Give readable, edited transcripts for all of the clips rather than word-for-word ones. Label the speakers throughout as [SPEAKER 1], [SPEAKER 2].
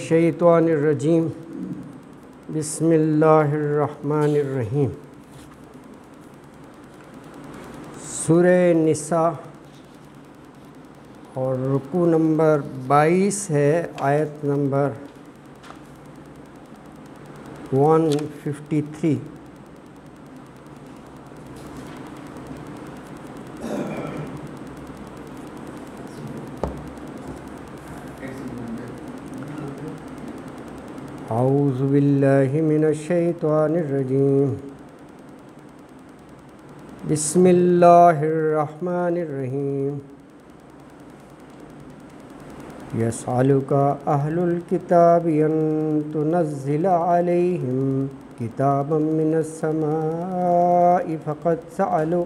[SPEAKER 1] الشیطان الرجیم بسم اللہ الرحمن الرحیم۔ سورہ نساء اور رکوع نمبر 22 ہے، آیت نمبر 153۔ اعوذ باللہ من الشیطان الرجیم، بسم اللہ الرحمن الرحیم۔ یسألک اہل الکتاب ان تنزل علیہم کتابا من السماء فقد سألوا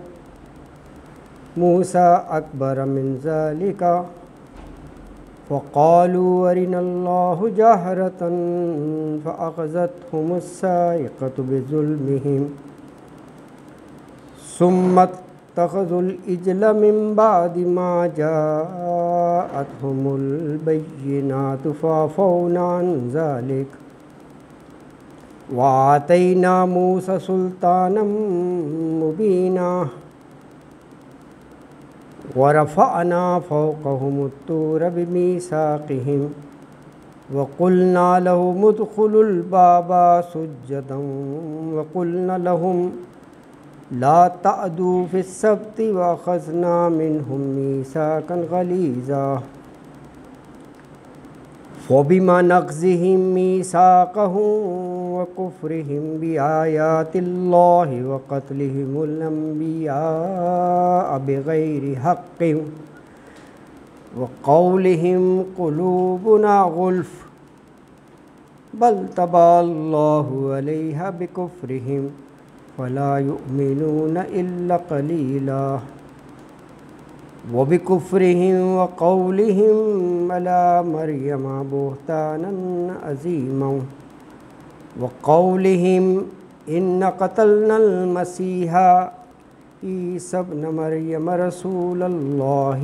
[SPEAKER 1] موسیٰ اکبر من ذلک فقالوا ارنا اللہ جہرة فأخذتهم الصاعقة بظلمهم ثم اتخذوا العجل من بعد ما جاءتهم البینات فعفونا عن ذلك وآتینا موسیٰ سلطانا مبینا ورفعنا فوقهم الطور بميثاقهم وقلنا لهم ادخلوا الباب سجدا وقلنا لهم لا تعدوا في السبت وأخذنا منهم ميثاقا غليظا فبما نقضهم ميثاقهم وكفرهم بآيات الله وقتلهم الأنبياء بغير حق وقولهم قلوبنا غلف بل طبع الله عليها بكفرهم فلا يؤمنون إلا قليلا وبكفرهم وقولهم على مريم بهتانا عظيما وقولهم إن قتلنا المسيح عيسى ابن مريم رسول الله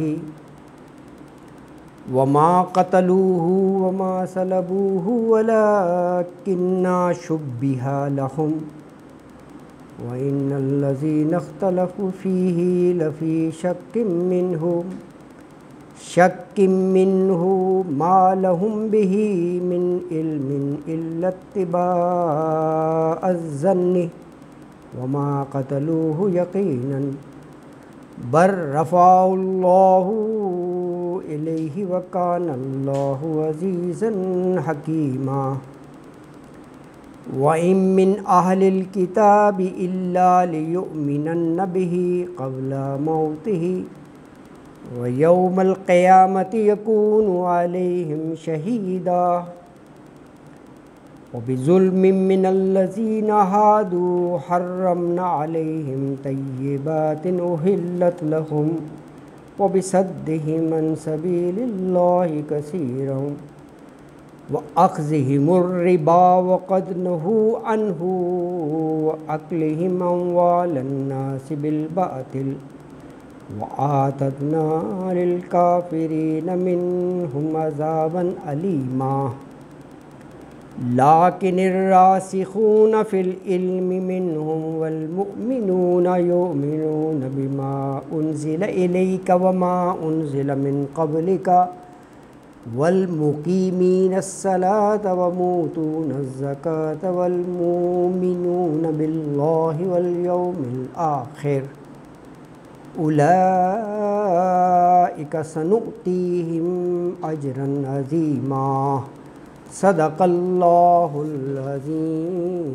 [SPEAKER 1] وما قتلوه وما صلبوه ولكن شبه لهم وَإِنَّ الَّذِينَ اخْتَلَفُوا فِيهِ لَفِي شَكٍّ مِّنْهُ مَا لَهُمْ بِهِ مِنْ عِلْمٍ إِلَّا اتِّبَاعَ الظَّنِّ وَمَا قَتَلُوهُ يَقِينًا بَلْ رَفَعَهُ اللَّهُ إِلَيْهِ وَكَانَ اللَّهُ عَزِيزًا حَكِيمًا۔ وَإِن مِّنْ أَهْلِ الْكِتَابِ إِلَّا لِيُؤْمِنَنَّ بِهِ قَبْلَ مَوْتِهِ وَيَوْمَ الْقِيَامَةِ يَكُونُ عَلَيْهِمْ شَهِيدًا وَبِظُلْمٍ مِّنَ الَّذِينَ هَادُوا حَرَّمْنَا عَلَيْهِمْ طَيِّبَاتٍ أُحِلَّتْ لَهُمْ وَبِصَدِّهِمْ عَنْ سَبِيلِ اللَّهِ كَثِيرًا وَأَخْذِهِمُ الرِّبَا وَقَدْ نُهُوا عَنْهُ وَأَكْلِهِمْ أَمْوَالَ النَّاسِ بِالْبَاطِلِ وَأَعْتَدْنَا لِلْكَافِرِينَ مِنْهُمْ عَذَابًا أَلِيمًا۔ لَكِنِ الرَّاسِخُونَ فِي الْعِلْمِ مِنْهُمْ وَالْمُؤْمِنُونَ يُؤْمِنُونَ بِمَا أُنْزِلَ إِلَيْكَ وَمَا أُنْزِلَ مِنْ قَبْلِكَ والمقیمین الصلاۃ ومؤتون الزکاۃ والمؤمنون باللہ والیوم الآخر اولئک سنؤتیہم اجرا عظیما۔ صدق اللہ العظیم۔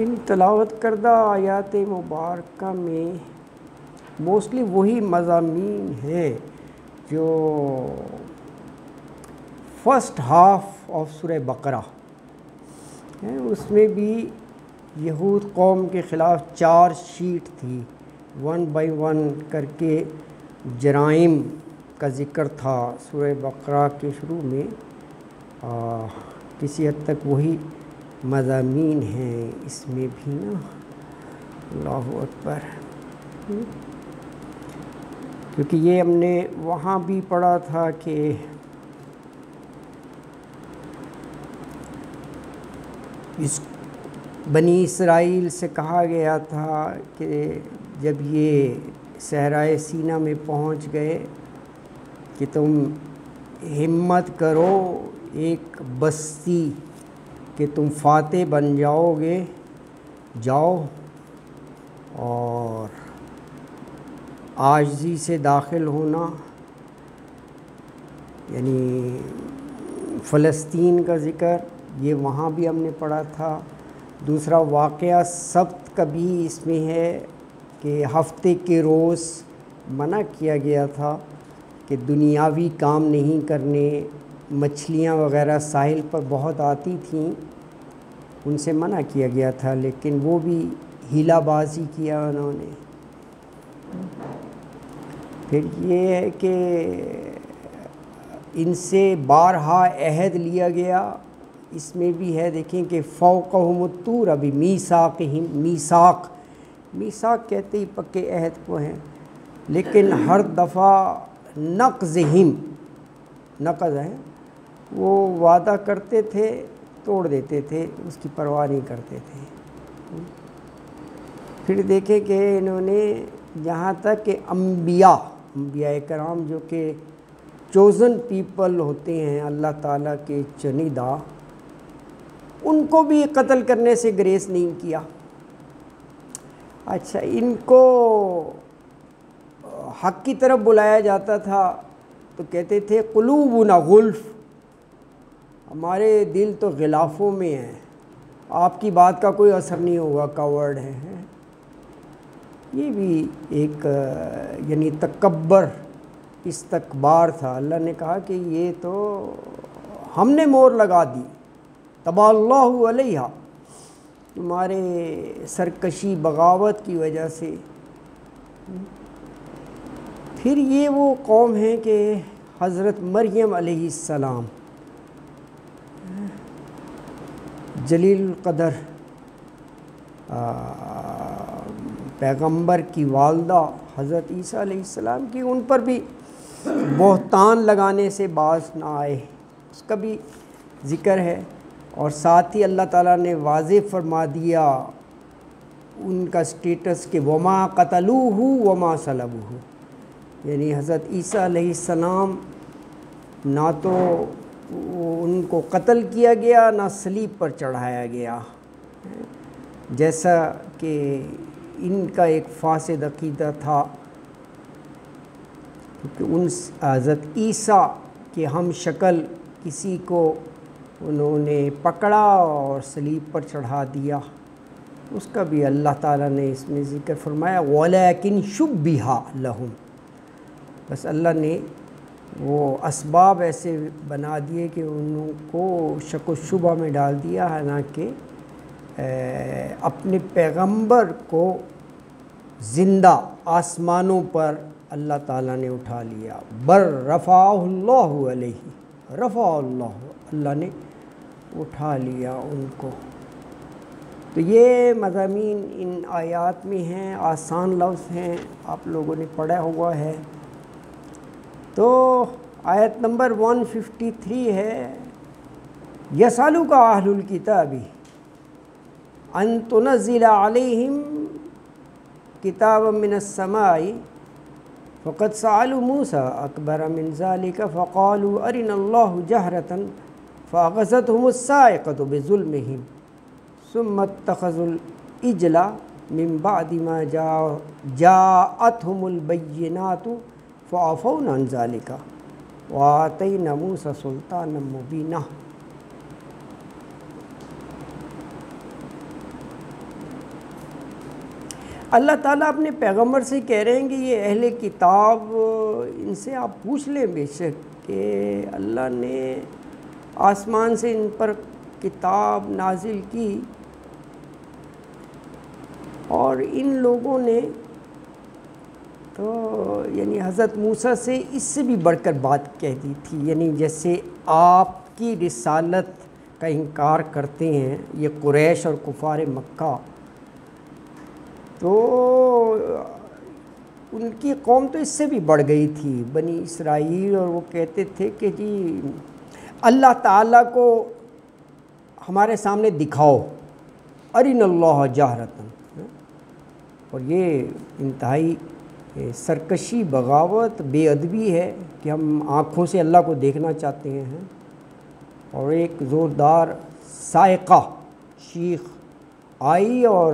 [SPEAKER 1] ان تلاوت کردہ آیات مبارکہ میں موسٹلی وہی مضامین ہیں جو فرسٹ ہاف آف سورہ بقرہ ہیں۔ اس میں بھی یہود قوم کے خلاف چارج شیٹ تھی، 1 بائی 1 کر کے جرائم کا ذکر تھا سورہ بقرہ کے شروع میں۔ کسی حد تک وہی مضامین ہیں اس میں بھی نا۔ اللہ اکبر. کیونکہ یہ ہم نے وہاں بھی پڑھا تھا کہ اس بنی اسرائیل سے کہا گیا تھا کہ جب یہ صحرائے سینا میں پہنچ گئے کہ تم ہمت کرو ایک بستی کہ تم فاتح بن جاؤ گے، جاؤ اور عاجزی سے داخل ہونا. یعنی فلسطین کا ذکر یہ وہاں بھی ہم نے پڑھا تھا. دوسرا واقعہ سبت کا بھی اس میں ہے کہ ہفتے کے روز منع کیا گیا تھا کہ دنیاوی کام نہیں کرنے. مچھلیاں وغیرہ ساحل پر بہت آتی تھیں، ان سے منع کیا گیا تھا، لیکن وہ بھی ہیلہ بازی کیا انہوں نے. پھر یہ ہے کہ ان سے بارہا عہد لیا گیا. اس میں بھی ہے دیکھیں کہ فوقہم الطور، ابھی میثاقہم، میثاق کہتے ہی پکے عہد کو ہیں، لیکن ہر دفعہ نقضہم، نقض ہے وہ وعدہ کرتے تھے توڑ دیتے تھے، اس کی پرواہ نہیں کرتے تھے. پھر دیکھیں کہ انہوں نے جہاں تک کہ انبیاء کرام جو کہ چوزن پیپل ہوتے ہیں اللہ تعالیٰ کے چنیدہ، ان کو بھی قتل کرنے سے گریز نہیں کیا. اچھا، ان کو حق کی طرف بلایا جاتا تھا تو کہتے تھے قلوبنا غلف، ہمارے دل تو غلافوں میں ہیں، آپ کی بات کا کوئی اثر نہیں ہوگا، کاورڈ ہے. یہ بھی ایک یعنی تکبر، استکبار تھا. اللہ نے کہا کہ یہ تو ہم نے مور لگا دی، تبا اللہ علیہا، تمہارے سرکشی بغاوت کی وجہ سے. پھر یہ وہ قوم ہے کہ حضرت مریم علیہ السلام، جلیل القدر پیغمبر کی والدہ حضرت عیسیٰ علیہ السلام کی، ان پر بھی بہتان لگانے سے باز نہ آئے، اس کا بھی ذکر ہے. اور ساتھ ہی اللہ تعالیٰ نے واضح فرما دیا ان کا سٹیٹس کہ وما قتلوہ وما صلبوہ، یعنی حضرت عیسیٰ علیہ السلام نہ تو ان کو قتل کیا گیا نہ صلیب پر چڑھایا گیا، جیسا کہ ان کا ایک فاسد عقیدہ تھا. کیونکہ ان حضرت عیسیٰ کے ہم شکل کسی کو انہوں نے پکڑا اور صلیب پر چڑھا دیا، اس کا بھی اللہ تعالیٰ نے اس میں ذکر فرمایا وَلَكِنْ شُبِّهَ لَهُمْ، بس اللہ نے وہ اسباب ایسے بنا دیے کہ انہوں کو شک و شبہ میں ڈال دیا، حالانکہ اپنے پیغمبر کو زندہ آسمانوں پر اللہ تعالیٰ نے اٹھا لیا. بر رفعہ اللہ علیہ، رفع اللہ نے اٹھا لیا ان کو. تو یہ مضامین ان آیات میں ہیں، آسان لفظ ہیں، آپ لوگوں نے پڑھا ہوا ہے. تو آیت نمبر 153 ہے یسألک اہل الکتاب ان تنزل علیہم کتابا من السماء فقد سألوا موسیٰ اکبر من ذلك فقالوا ارنا اللہ جہرة فأخذتهم الصاعقة بظلمهم ثم اتخذوا العجل من بعد ما جاءتهم البینات فعفونا عن ذلك وآتینا موسیٰ سلطانا مبینا. اللہ تعالیٰ اپنے پیغمبر سے کہہ رہے ہیں کہ یہ اہل کتاب، ان سے آپ پوچھ لیں بے شک کہ اللہ نے آسمان سے ان پر کتاب نازل کی، اور ان لوگوں نے تو یعنی حضرت موسیٰ سے اس سے بھی بڑھ کر بات کہہ دی تھی. یعنی جیسے آپ کی رسالت کا انکار کرتے ہیں یہ قریش اور کفار مکہ، تو ان کی قوم تو اس سے بھی بڑھ گئی تھی، بنی اسرائیل، اور وہ کہتے تھے کہ جی اللہ تعالیٰ کو ہمارے سامنے دکھاؤ، ارین اللہ جہرتاً، اور یہ انتہائی سرکشی، بغاوت، بے ادبی ہے کہ ہم آنکھوں سے اللہ کو دیکھنا چاہتے ہیں۔ اور ایک زوردار صاعقہ چیخ آئی اور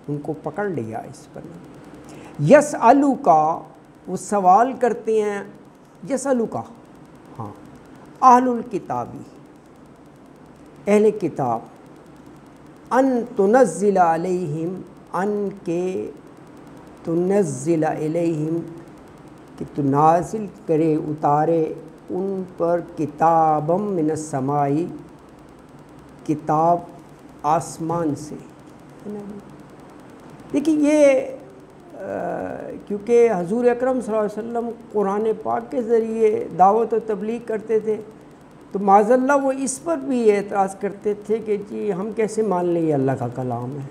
[SPEAKER 1] ان کو پکڑ لیا اس پر۔ یسألوکا، وہ سوال کرتے ہیں، یسألوکا، ہاں، اہل الکتابی، اہل کتاب، ان تنزل علیہم، ان کے تنزل علیہم، کہ تو نازل کرے، اتارے ان پر، کتابم من السماء، کتاب آسمان سے۔ دیکھیے یہ کیونکہ حضور اکرم صلی اللہ علیہ وسلم قرآن پاک کے ذریعے دعوت و تبلیغ کرتے تھے، تو معاذ اللہ وہ اس پر بھی اعتراض کرتے تھے کہ جی ہم کیسے مان لیں یہ اللہ کا کلام ہے،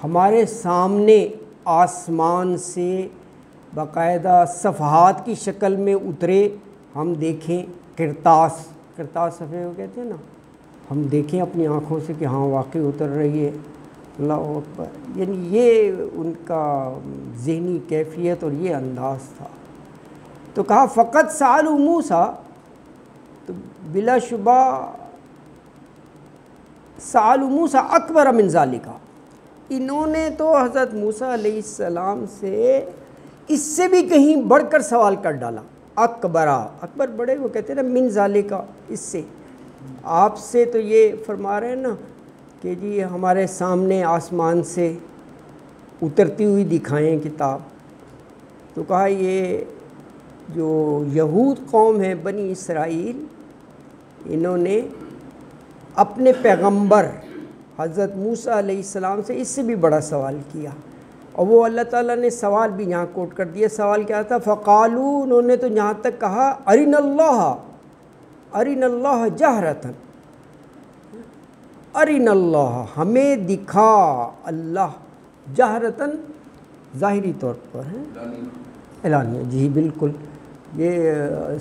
[SPEAKER 1] ہمارے سامنے آسمان سے باقاعدہ صفحات کی شکل میں اترے، ہم دیکھیں، کرتاس صفحے کو کہتے ہیں نا، ہم دیکھیں اپنی آنکھوں سے کہ ہاں واقعی اتر رہی ہے، اللہ اکبر۔ یعنی یہ ان کا ذہنی کیفیت اور یہ انداز تھا۔ تو کہا فقط سألوا موسیٰ، تو بلا شبہ سألوا موسیٰ اکبر من ذالک، انہوں نے تو حضرت موسیٰ علیہ السلام سے اس سے بھی کہیں بڑھ کر سوال کر ڈالا۔ اکبر بڑے، وہ کہتے ہیں نا من ذالک، اس سے، آپ سے تو یہ فرما رہے ہیں نا کہ جی ہمارے سامنے آسمان سے اترتی ہوئی دکھائیں کتاب۔ تو کہا یہ جو یہود قوم ہے بنی اسرائیل، انہوں نے اپنے پیغمبر حضرت موسیٰ علیہ السلام سے اس سے بھی بڑا سوال کیا، اور وہ اللہ تعالیٰ نے سوال بھی یہاں کوٹ کر دیا۔ سوال کیا تھا؟ فقالو، انہوں نے تو یہاں تک کہا ارین اللہ جہرتاً، ارین اللہ، ہمیں دکھا اللہ، جہرتاً ظاہری طور پر ہے، اعلانیہ، جی بالکل۔ یہ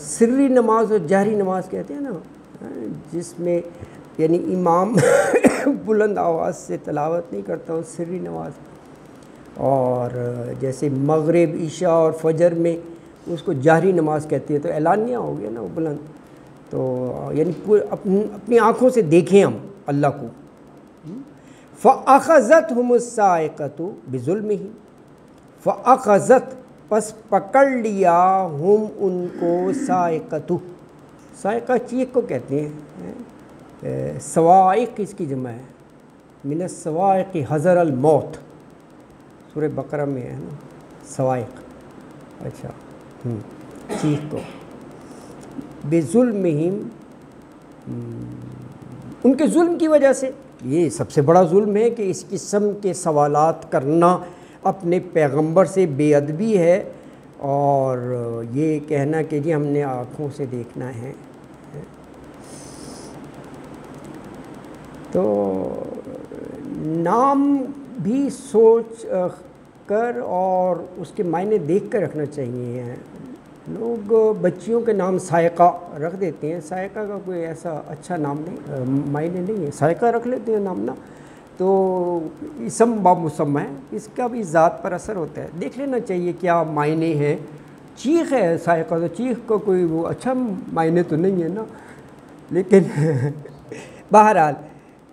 [SPEAKER 1] سری نماز اور جہری نماز کہتے ہیں نا، جس میں یعنی امام بلند آواز سے تلاوت نہیں کرتا، وہ سری نماز، اور جیسے مغرب، عشاء اور فجر میں اس کو جہری نماز کہتے ہیں، تو اعلانیہ ہو گیا نا وہ بلند، تو یعنی اپنی آنکھوں سے دیکھیں ہم اللہ کو۔ فَأَخَذَتْهُمُ الصَّاعِقَةُ بِظُلْمِهِمْ، فَأَخَذَتْ، پس پکڑ لیا، ہم ان کو، صاعقۃ، صاعقہ چیخ کو کہتے ہیں، صواعق اس کی جمع ہے، من الصواعق حذر الموت، سورہ بقرہ میں ہے نا صواعق، اچھا، چیخ کو، بظلمہم، ان کے ظلم کی وجہ سے۔ یہ سب سے بڑا ظلم ہے کہ اس قسم کے سوالات کرنا اپنے پیغمبر سے بے ادبی ہے، اور یہ کہنا کہ جی ہم نے آنکھوں سے دیکھنا ہے۔ تو نام بھی سوچ کر اور اس کے معنی دیکھ کر رکھنا چاہیے۔ لوگ بچیوں کے نام صاعقہ رکھ دیتے ہیں، صاعقہ کا کوئی ایسا اچھا نام نہیں، معنی نہیں ہے، صاعقہ رکھ لیتے ہیں نام نا، تو اسم با مسمى ہے، اس کا بھی ذات پر اثر ہوتا ہے، دیکھ لینا چاہیے کیا معنی ہے۔ چیخ ہے صاعقہ، تو چیخ کا کوئی وہ اچھا معنی تو نہیں ہے نا، لیکن بہرحال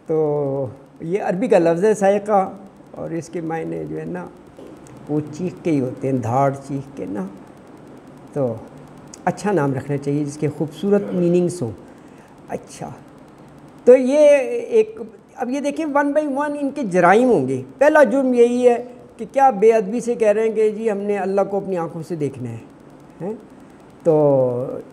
[SPEAKER 1] تو یہ عربی کا لفظ ہے صاعقہ، اور اس کے معنی جو ہے نا وہ چیخ کے ہی ہوتے ہیں، دھاڑ چیخ کے نا، تو اچھا نام رکھنا چاہیے جس کے خوبصورت میننگس ہوں۔ اچھا، تو یہ ایک، اب یہ دیکھیں 1 بائی 1 ان کے جرائم ہوں گے۔ پہلا جرم یہی ہے کہ کیا بے ادبی سے کہہ رہے ہیں کہ جی ہم نے اللہ کو اپنی آنکھوں سے دیکھنا ہے، تو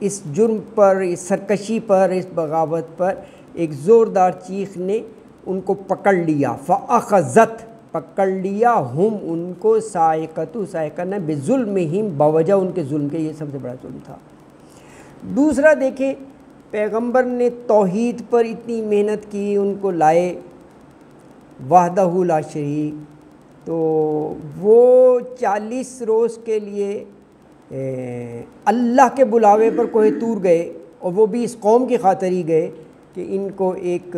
[SPEAKER 1] اس جرم پر، اس سرکشی پر، اس بغاوت پر ایک زوردار چیخ نے ان کو پکڑ لیا، فَأَخَذَتْ، پکڑ لیا، ہم ان کو، صاعقۃ، صاعقہ نے، بظلمہم، بوجہ ان کے ظلم کے، یہ سب سے بڑا ظلم تھا۔ دوسرا دیکھیں، پیغمبر نے توحید پر اتنی محنت کی، ان کو لائے، وحدہ لا شریک، تو وہ 40 روز کے لیے اللہ کے بلاوے پر کوہ طور گئے، اور وہ بھی اس قوم کی خاطر ہی گئے کہ ان کو ایک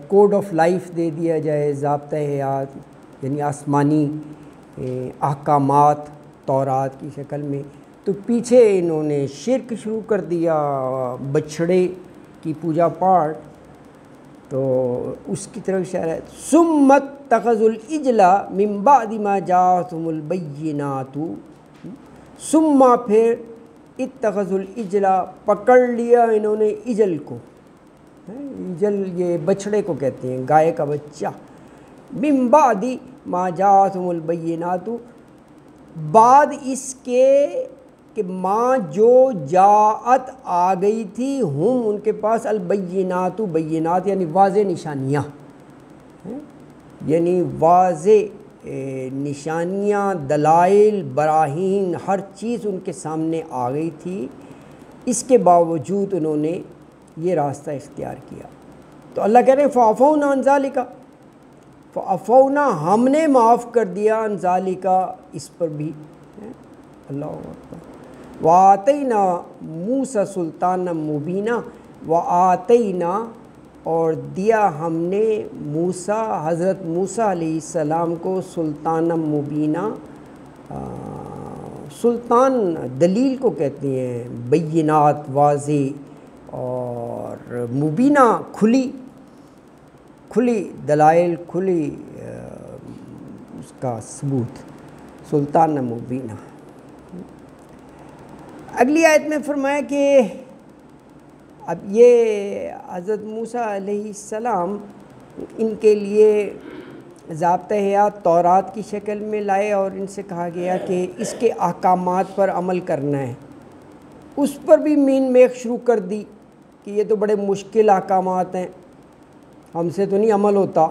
[SPEAKER 1] کوڈ آف لائف دے دیا جائے، ضابطۂ حیات، یعنی آسمانی احکامات تورات کی شکل میں۔ تو پیچھے انہوں نے شرک شروع کر دیا، بچھڑے کی پوجا پاٹ، تو اس کی طرف اشارہ ہے۔ ثم اتخذوا العجل من بعد ما جاءتهم البینات، ثم پھر اتخذوا العجل پکڑ لیا انہوں نے عجل کو، عجل یہ بچھڑے کو کہتے ہیں، گائے کا بچہ، من بعد ما جاءتهم البینات، بعد اس کے کہ ماں جو جاءت آ گئی تھی، ہم ان کے پاس البینات، بینات یعنی واضح نشانیاں، یعنی واضح نشانیاں، دلائل، براہین، ہر چیز ان کے سامنے آ گئی تھی، اس کے باوجود انہوں نے یہ راستہ اختیار کیا۔ تو اللہ کہہ رہے ہیں فَعَفَوْنَا عَنْ ذَلِكَ، فَعَفَوْنَا ہم نے معاف کر دیا، عَنْ ذَلِكَ اس پر بھی، اللہ اکبر، وَآتَيْنَا مُوسَىٰ سُلْطَانًا مُبِينًا، وَآتَيْنَا اور دیا ہم نے موسیٰ، حضرت موسیٰ علیہ السلام کو، سلطان مبینہ، سلطان دلیل کو کہتے ہیں، بینات واضح، اور مبینہ کھلی دلائل، کھلی اس کا ثبوت، سلطان مبینہ۔ اگلی آیت میں فرمایا کہ اب یہ حضرت موسیٰ علیہ السلام ان کے لیے ضابطۂ حیات تورات کی شکل میں لائے، اور ان سے کہا گیا کہ اس کے احکامات پر عمل کرنا ہے۔ اس پر بھی مین میخ شروع کر دی کہ یہ تو بڑے مشکل احکامات ہیں، ہم سے تو نہیں عمل ہوتا۔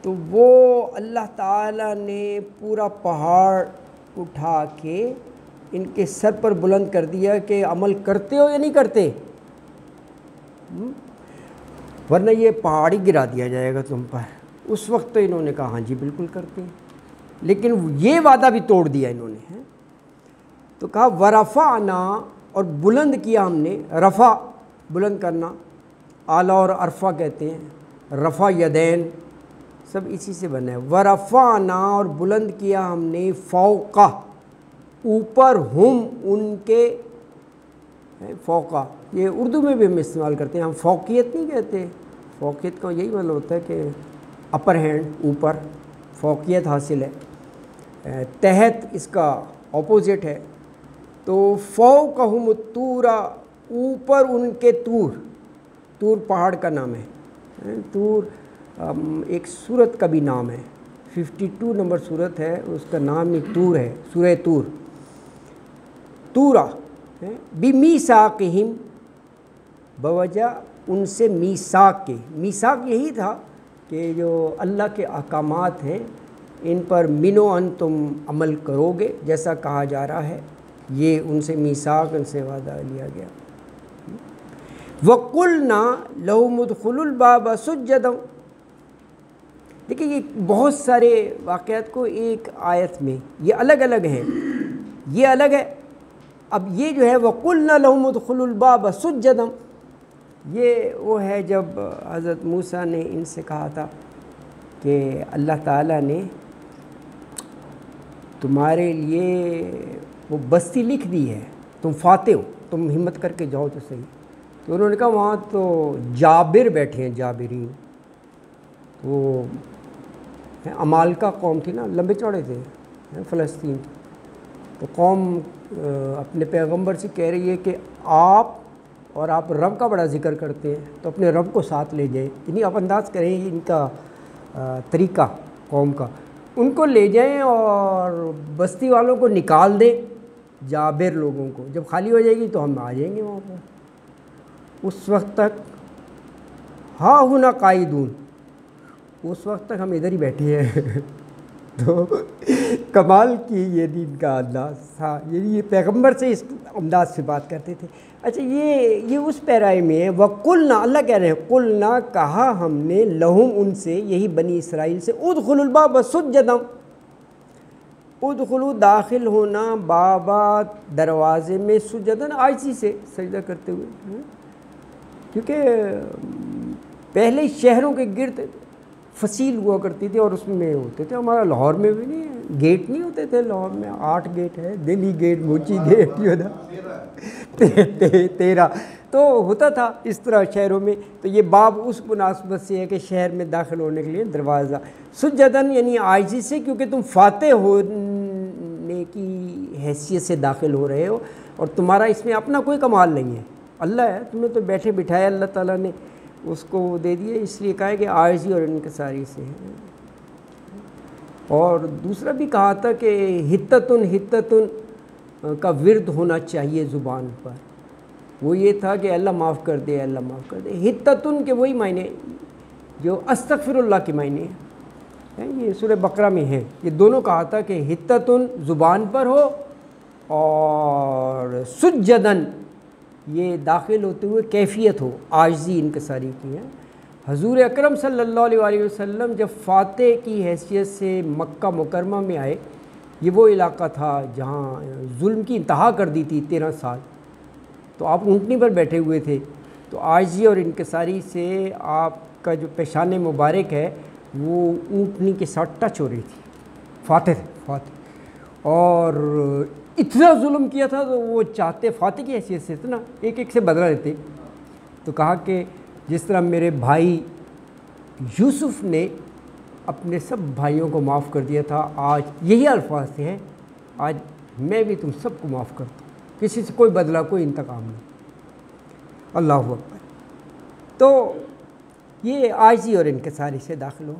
[SPEAKER 1] تو وہ اللہ تعالیٰ نے پورا پہاڑ اٹھا کے ان کے سر پر بلند کر دیا کہ عمل کرتے ہو یا نہیں کرتے، ورنہ یہ پہاڑ ہی گرا دیا جائے گا تم پر۔ اس وقت تو انہوں نے کہا ہاں جی بالکل کرتے ہیں، لیکن یہ وعدہ بھی توڑ دیا انہوں نے۔ تو کہا ورفعنا، اور بلند کیا ہم نے، رفع بلند کرنا، اعلیٰ اور عرفہ کہتے ہیں، رفع یدین سب اسی سے بنا ہے۔ ورفعنا، اور بلند کیا ہم نے، فوقہ اوپر، ہم ان کے، فوقہ یہ اردو میں بھی ہم استعمال کرتے ہیں، ہم فوقیت نہیں کہتے، فوقیت کا یہی مطلب ہوتا ہے کہ اپر ہینڈ، اوپر فوقیت حاصل ہے، تحت اس کا اپوزٹ ہے۔ تو فوقہم الطور، اوپر ان کے طور، طور پہاڑ کا نام ہے، طور ایک سورت کا بھی نام ہے، 52 نمبر سورت ہے، اس کا نام ہی طور ہے، سورہ طور، طورا بِمِیثَاقِہِم، بوجہ ان سے میثاق کے، میثاق یہی تھا کہ جو اللہ کے احکامات ہیں ان پر من و ان تم عمل کرو گے جیسا کہا جا رہا ہے، یہ ان سے میثاق، ان سے وعدہ لیا گیا۔ وَقُلْنَا لَهُمُ ادْخُلُوا الْبَابَ سُجَّدًا، دیکھیں یہ بہت سارے واقعات کو ایک آیت میں، یہ الگ الگ ہیں، یہ الگ ہے۔ اب یہ جو ہے وَقُلْنَا لَهُمُ ادْخُلُوا الْبَابَ سُجَّدًا، یہ وہ ہے جب حضرت موسیٰ نے ان سے کہا تھا کہ اللہ تعالیٰ نے تمہارے لیے وہ بستی لکھ دی ہے، تم فاتح ہو، تم ہمت کر کے جاؤ تو صحیح۔ تو انہوں نے کہا وہاں تو جابر بیٹھے ہیں، جابرین، وہ عمالقہ قوم تھی نا، لمبے چوڑے تھے، فلسطین۔ تو قوم اپنے پیغمبر سے کہہ رہی ہے کہ آپ رب کا بڑا ذکر کرتے ہیں تو اپنے رب کو ساتھ لے جائیں، یعنی آپ انداز کریں ان کا طریقہ قوم کا، ان کو لے جائیں اور بستی والوں کو نکال دیں، جابر لوگوں کو، جب خالی ہو جائے گی تو ہم آ جائیں گے وہاں پر۔ اس وقت تک ہا ہنا قائدون، اس وقت تک ہم ادھر ہی بیٹھے ہیں تو کمال کی یہ دین کا انداز تھا، یعنی یہ پیغمبر سے اس انداز سے بات کرتے تھے۔ اچھا یہ اس پیرائے میں ہے، وَقُلْنَا، اللہ کہہ رہے ہیں قُلْنَا، کہا ہم نے، لہم، ان سے، یہی بنی اسرائیل سے، ادخلوا الباب سجدا، ادخلوا، داخل ہونا، بابا، دروازے میں، سجدن، عاجزی سے، سجدہ کرتے ہوئے، کیونکہ پہلے شہروں کے گرد فصیل ہوا کرتی تھی اور اس میں ہوتے تھے، ہمارا لاہور میں بھی نہیں ہے، گیٹ نہیں ہوتے تھے لاہور میں، 8 گیٹ ہے، دہلی گیٹ، موچی گیٹ، یہ ہوتا 13 تو ہوتا تھا اس طرح شہروں میں۔ تو یہ باب اس مناسبت سے ہے کہ شہر میں داخل ہونے کے لیے دروازہ، سجدن یعنی عاجزی سے، کیونکہ تم فاتح ہونے کی حیثیت سے داخل ہو رہے ہو اور تمہارا اس میں اپنا کوئی کمال نہیں ہے، اللہ ہے، تمہیں تو بیٹھے بٹھایا اللہ تعالیٰ نے، اس کو وہ دے دیے، اس لیے کہا ہے کہ عاجزی اور انکساری سے ہے۔ اور دوسرا بھی کہا تھا کہ حتتن کا ورد ہونا چاہیے زبان پر، وہ یہ تھا کہ اللہ معاف کر دے، اللہ معاف کر دے، حتتن کے وہی معنی جو استغفر اللہ کے معنی ہیں، یہ سورہ بقرہ میں ہے، یہ دونوں کہا تھا کہ حتتن زبان پر ہو اور سجدن یہ داخل ہوتے ہوئے کیفیت ہو، عاجزی انکساری کی ہے۔ حضور اکرم صلی اللہ علیہ وسلم جب فاتح کی حیثیت سے مکہ مکرمہ میں آئے، یہ وہ علاقہ تھا جہاں ظلم کی انتہا کر دی تھی 13 سال، تو آپ اونٹنی پر بیٹھے ہوئے تھے، تو عاجزی اور انکساری سے آپ کا جو پیشان مبارک ہے وہ اونٹنی کے ساتھ ٹچ ہو رہی تھی، فاتح، اور اتنا ظلم کیا تھا تو وہ چاہتے فاتح کی حیثیت سے اتنا ایک ایک سے بدلہ لیتے، تو کہا کہ جس طرح میرے بھائی یوسف نے اپنے سب بھائیوں کو معاف کر دیا تھا، آج یہی الفاظ سے ہیں، آج میں بھی تم سب کو معاف کرتا ہوں، کسی سے کوئی بدلہ، کوئی انتقام نہیں، اللہ اکبر۔ تو یہ عاجزی اور انکساری سے داخل ہو۔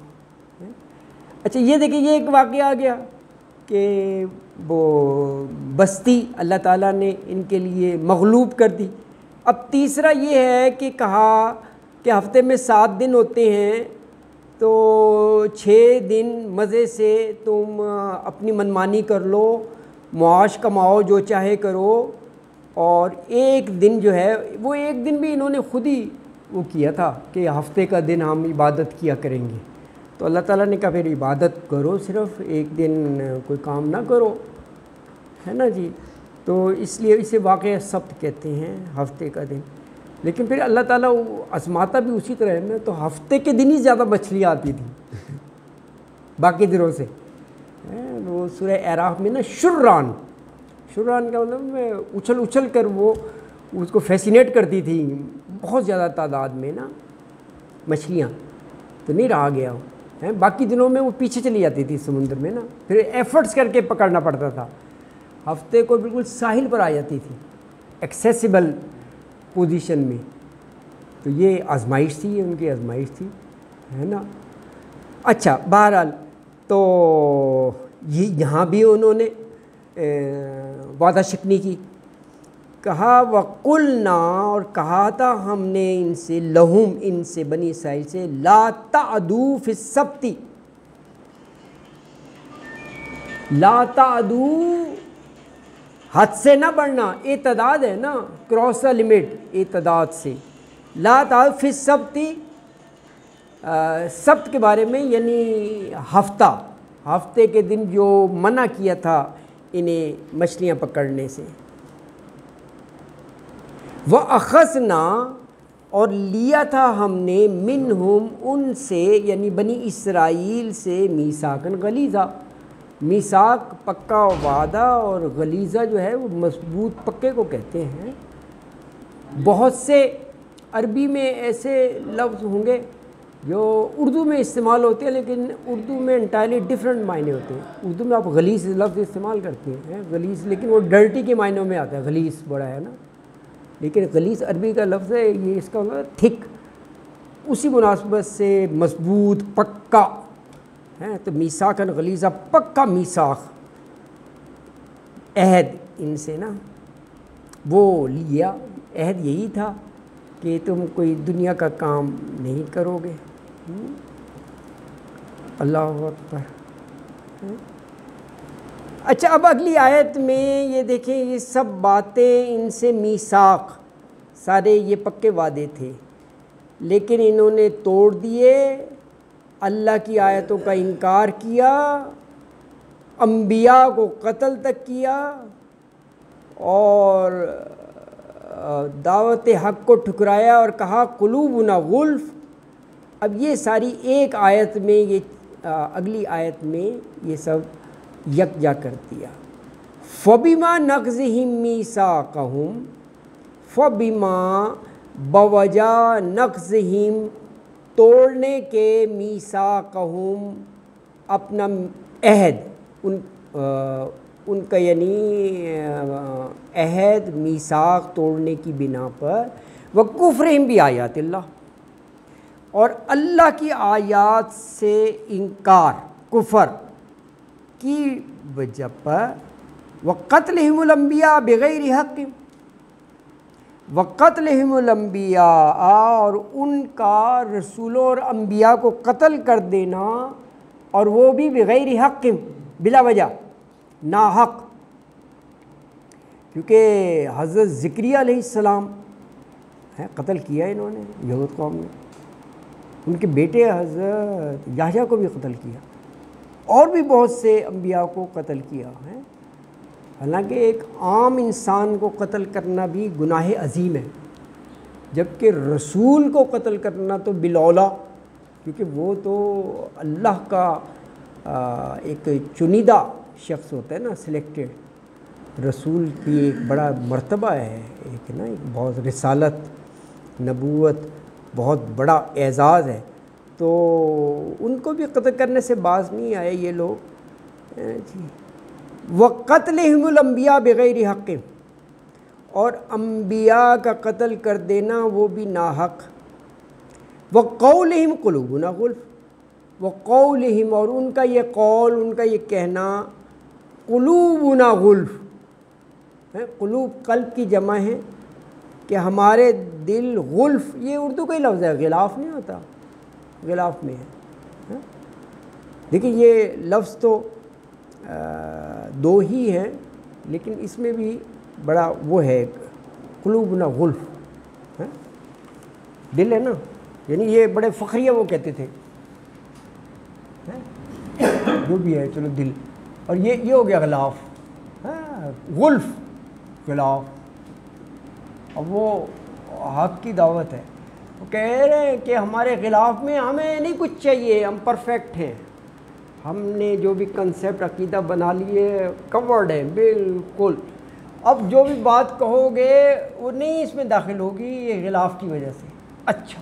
[SPEAKER 1] اچھا یہ دیکھیں، یہ ایک واقعہ آ گیا کہ وہ بستی اللہ تعالیٰ نے ان کے لیے مغلوب کر دی۔ اب تیسرا یہ ہے کہ کہا کہ ہفتے میں 7 دن ہوتے ہیں، تو 6 دن مزے سے تم اپنی منمانی کر لو، معاش کماؤ، جو چاہے کرو، اور ایک دن جو ہے وہ ایک دن بھی انہوں نے خود ہی وہ کیا تھا کہ ہفتے کا دن ہم عبادت کیا کریں گے، تو اللہ تعالیٰ نے کہا پھر عبادت کرو، صرف ایک دن کوئی کام نہ کرو، ہے نا جی۔ تو اس لیے اسے واقعہ سبت کہتے ہیں، ہفتے کا دن۔ لیکن پھر اللہ تعالیٰ آزماتا بھی اسی طرح ہے نا، تو ہفتے کے دن ہی زیادہ مچھلیاں آتی تھیں باقی دنوں سے۔ وہ سورہ اعراف میں نا شران کا مطلب اچھل اچھل کر وہ اس کو فیسینیٹ کرتی تھی، بہت زیادہ تعداد میں نا مچھلیاں، تو نہیں رہا گیا وہ، باقی دنوں میں وہ پیچھے چلی جاتی تھی سمندر میں نا، پھر ایفرٹس کر کے پکڑنا پڑتا تھا، ہفتے کو بالکل ساحل پر آ جاتی تھی ایکسیسیبل پوزیشن میں۔ تو یہ آزمائش تھی، یہ ان کی آزمائش تھی، ہے نا۔ اچھا بہرحال تو یہ یہاں بھی انہوں نے وعدہ شکنی کی، کہا وَقُلْنَا، اور کہا تھا ہم نے ان سے، لہم، ان سے، بنی اسرائیل سے، لا تعدوا فی السبت، لا تعدوا حد سے نہ بڑھنا، اعتداد ہے نا، کراس دا لمٹ، اعتداد سے، لا تعدوا فی السبت، سبت کے بارے میں یعنی ہفتے کے دن جو منع کیا تھا انہیں مچھلیاں پکڑنے سے، وَأَخَذْنَا، اور لیا تھا ہم نے، منہم، ان سے، یعنی بنی اسرائیل سے، میثاقاً غلیظا، میثاق پکا وعدہ، اور غلیظہ جو ہے وہ مضبوط پکے کو کہتے ہیں۔ بہت سے عربی میں ایسے لفظ ہوں گے جو اردو میں استعمال ہوتے ہیں، لیکن اردو میں انٹائرلی ڈفرینٹ معنی ہوتے ہیں۔ اردو میں آپ غلیظ لفظ استعمال کرتے ہیں، غلیظ، لیکن وہ ڈرٹی کے معنوں میں آتا ہے، غلیظ بڑا ہے نا، لیکن غلیظ عربی کا لفظ ہے، یہ اس کا مطلب تھک، اسی مناسبت سے مضبوط پکا ہے، تو میثاقاً غلیظہ، پکا میثاق، عہد ان سے نا، وہ لیا، عہد یہی تھا کہ تم کوئی دنیا کا کام نہیں کرو گے، اللہ اکبر۔ اچھا اب اگلی آیت میں یہ دیکھیں، یہ سب باتیں ان سے میثاق، سارے یہ پکے وعدے تھے، لیکن انہوں نے توڑ دیے، اللہ کی آیتوں کا انکار کیا، انبیاء کو قتل تک کیا، اور دعوت حق کو ٹھکرایا اور کہا قلوبنا غلف۔ اب یہ ساری ایک آیت میں، یہ اگلی آیت میں یہ سب یکجا کر دیا۔ فَبِمَا نَقْضِهِم مِّيثَاقَهُمْ، فَبِمَا بوجہ نقضہم توڑنے کے، میثاقہم اپنا عہد، ان کا یعنی عہد میثاق توڑنے کی بنا پر، وَكُفْرِهِم بِآیاتِ اللہ، اور اللہ کی آیات سے انکار، کفر کی وجہ پر، وَقَتْلِهِمُ الْأَنْبِيَاءَ بِغَيْرِ حَقٍّ، وَقَتْلِهِمُ الْأَنْبِيَاءَ، اور ان کا رسولوں اور انبیاء کو قتل کر دینا، اور وہ بھی بغیر حق، بلا وجہ، ناحق، کیونکہ حضرت زکریا علیہ السلام قتل کیا انہوں نے، یہود قوم نے، ان کے بیٹے حضرت یحییٰ کو بھی قتل کیا، اور بھی بہت سے انبیاء کو قتل کیا ہے۔ حالانکہ ایک عام انسان کو قتل کرنا بھی گناہ عظیم ہے، جبکہ رسول کو قتل کرنا تو بالاولیٰ، کیونکہ وہ تو اللہ کا ایک چنیدہ شخص ہوتا ہے نا، سلیکٹڈ۔ رسول کی ایک بڑا مرتبہ ہے، ایک نا، ایک بہت رسالت، نبوت بہت بڑا اعزاز ہے، تو ان کو بھی قتل کرنے سے باز نہیں آئے یہ لوگ جی۔ وَقَتْلِهِمُ الْأَنْبِيَاءَ بِغَيْرِ حَقٍّ، اور انبیاء کا قتل کر دینا وہ بھی ناحق۔ وَقَوْلِهِمْ قُلُوبُنَا غُلْفٌ، وَقَوْلِهِمْ، اور ان کا یہ قول، ان کا یہ کہنا، قُلُوبُنَا غُلْف، قلوب قلب کی جمع ہے، کہ ہمارے دل غلف، یہ اردو کا ہی لفظ ہے، غلاف نہیں ہوتا، غلاف میں ہے۔ دیکھیں یہ لفظ تو دو ہی ہیں، لیکن اس میں بھی بڑا وہ ہے، قلوبنا غلف، دل ہے نا، یعنی یہ بڑے فخریہ وہ کہتے تھے، جو بھی ہے چلو دل، اور یہ ہو گیا غلاف، غلف، غلاف۔ اب وہ حق کی دعوت ہے، وہ کہہ رہے ہیں کہ ہمارے غلاف میں ہمیں نہیں کچھ چاہیے، ہم پرفیکٹ ہیں، ہم نے جو بھی کنسیپٹ عقیدہ بنا لیے کورڈ ہے بالکل، اب جو بھی بات کہو گے وہ نہیں اس میں داخل ہوگی، یہ غلاف کی وجہ سے۔ اچھا،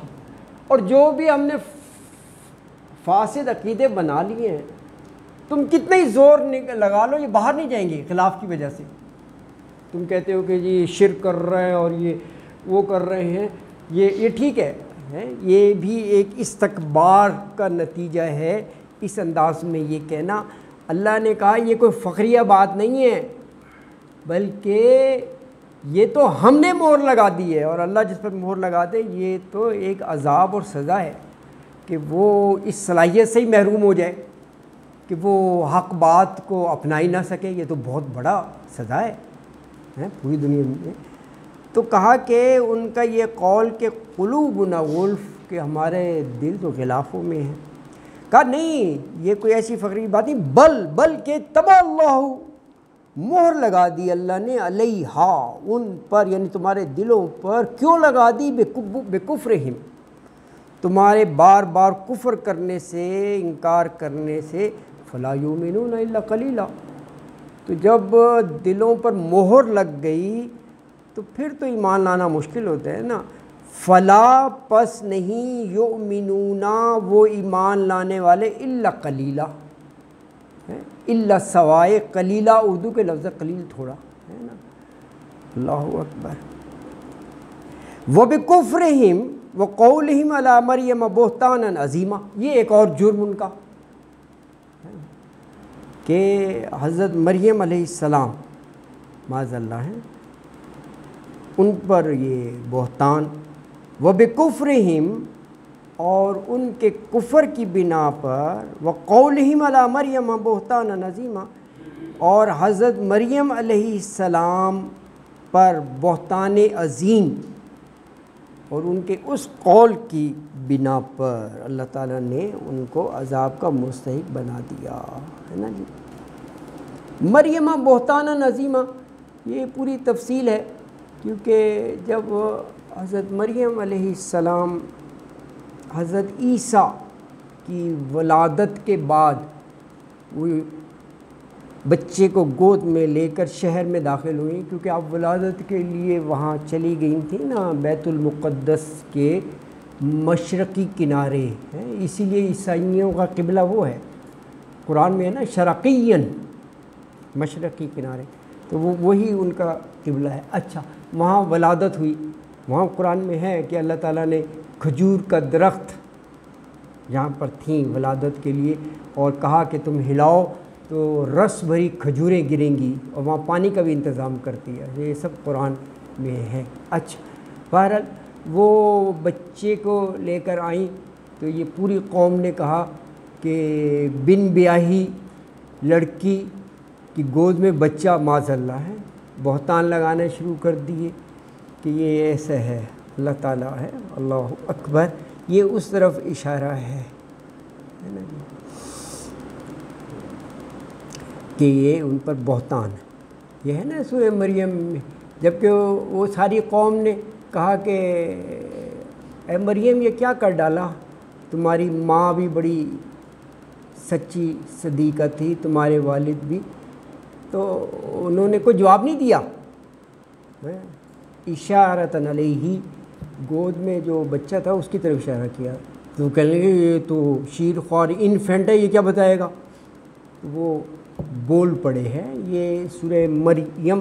[SPEAKER 1] اور جو بھی ہم نے فاسد عقیدے بنا لیے ہیں، تم کتنا ہی زور لگا لو یہ باہر نہیں جائیں گے غلاف کی وجہ سے۔ تم کہتے ہو کہ جی شرک کر رہے ہیں اور یہ وہ کر رہے ہیں، یہ ٹھیک ہے، یہ بھی ایک استکبار کا نتیجہ ہے، اس انداز میں یہ کہنا۔ اللہ نے کہا یہ کوئی فخریہ بات نہیں ہے، بلکہ یہ تو ہم نے مہر لگا دی ہے، اور اللہ جس پر مہر لگا دے یہ تو ایک عذاب اور سزا ہے کہ وہ اس صلاحیت سے ہی محروم ہو جائے کہ وہ حق بات کو اپنا ہی نہ سکے، یہ تو بہت بڑا سزا ہے پوری دنیا میں۔ تو کہا کہ ان کا یہ قول کہ قلوبنا غلف، کہ ہمارے دل تو غلافوں میں ہیں۔ کہا نہیں، یہ کوئی ایسی فخری بات نہیں، بلکہ طبع اللہ، مہر لگا دی اللہ نے، علیہا، ان پر، یعنی تمہارے دلوں پر۔ کیوں لگا دی؟ بکفرہم، تمہارے بار بار کفر کرنے سے، انکار کرنے سے، فلا یؤمنون الا قلیلا۔ تو جب دلوں پر مہر لگ گئی تو پھر تو ایمان لانا مشکل ہوتا ہے نا۔ فلا، پس نہیں، یؤمنون، وہ ایمان لانے والے، الا قلیلا، الا سوائے، قلیلا اردو کے لفظ قلیل تھوڑا ہے نا۔ اللہ اکبر۔ وبکفرہم وقولہم علی مریم بہتانا عظیما، یہ ایک اور جرم ان کا کہ حضرت مریم علیہ السلام معاذ اللہ ہیں، ان پر یہ بہتان۔ وبکفرہم، اور ان کے کفر کی بنا پر وقولہم علی مریم بہتانا عظیما، اور حضرت مریم علیہ السلام پر بہتان عظیم اور ان کے اس قول کی بنا پر اللہ تعالیٰ نے ان کو عذاب کا مستحق بنا دیا ہے نا جی۔ مریم بہتان عظیما، یہ پوری تفصیل ہے، کیونکہ جب حضرت مریم علیہ السلام حضرت عیسیٰ کی ولادت کے بعد وہ بچے کو گود میں لے کر شہر میں داخل ہوئیں، کیونکہ آپ ولادت کے لیے وہاں چلی گئی تھیں نا، بیت المقدس کے مشرقی کنارے ہیں، اسی لیے عیسائیوں کا قبلہ وہ ہے، قرآن میں ہے نا شرقین، مشرقی کنارے، تو وہ وہی ان کا قبلہ ہے۔ اچھا، وہاں ولادت ہوئی، وہاں قرآن میں ہے کہ اللہ تعالیٰ نے کھجور کا درخت جہاں پر تھیں ولادت کے لیے، اور کہا کہ تم ہلاؤ تو رس بھری کھجوریں گریں گی، اور وہاں پانی کا بھی انتظام کرتی ہے، یہ سب قرآن میں ہے۔ اچھا، بہرحال وہ بچے کو لے کر آئیں تو یہ پوری قوم نے کہا کہ بن بیاہی لڑکی کی گود میں بچہ معاذ اللہ ہے، بہتان لگانا شروع کر دیے کہ یہ ایسا ہے، اللہ تعالیٰ ہے، اللہ اکبر، یہ اس طرف اشارہ ہے نا جی، کہ یہ ان پر بہتان ہے، یہ ہے نا سورہ مریم میں، جبکہ وہ ساری قوم نے کہا کہ اے مریم یہ کیا کر ڈالا، تمہاری ماں بھی بڑی سچی صدیقہ تھی، تمہارے والد بھی، تو انہوں نے کوئی جواب نہیں دیا، اشارۃ علیہ، گود میں جو بچہ تھا اس کی طرف اشارہ کیا، تو کہنے لگے یہ تو شیر خوار انفینٹ ہے، یہ کیا بتائے گا، وہ بول پڑے ہیں۔ یہ سورہ مریم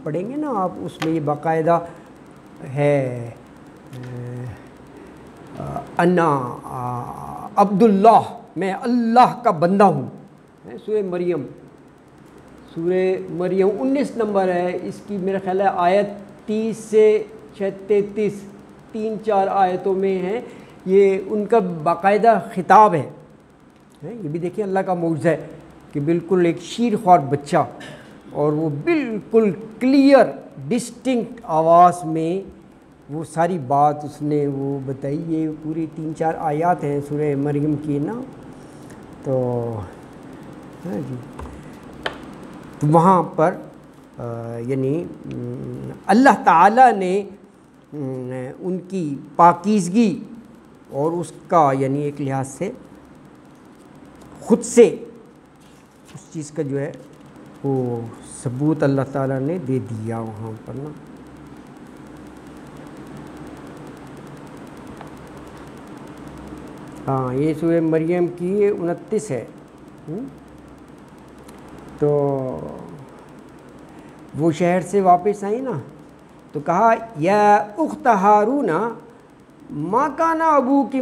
[SPEAKER 1] پڑھیں گے نا آپ، اس میں یہ باقاعدہ ہے انا عبداللہ، میں اللہ کا بندہ ہوں، سورہ مریم، سورہ مریم 19 نمبر ہے اس کی، میرا خیال ہے آیت 30 سے 33 3-4 آیتوں میں ہے، یہ ان کا باقاعدہ خطاب ہے، یہ بھی دیکھیں اللہ کا معجزہ ہے کہ بالکل ایک شیر خوار بچہ، اور وہ بالکل کلیئر ڈسٹنکٹ آواز میں وہ ساری بات اس نے وہ بتائی۔ یہ پوری 3-4 آیات ہیں سورہ مریم کی نا، تو جی، تو وہاں پر یعنی اللہ تعالیٰ نے ان کی پاکیزگی اور اس کا یعنی ایک لحاظ سے خود سے اس چیز کا جو ہے وہ ثبوت اللہ تعالیٰ نے دے دیا وہاں پر نا۔ ہاں، یہ سورہ مریم کی 29 ہے، تو وہ شہر سے واپس آئی نا، تو کہا یا اخت ہارون ما کان ابوکی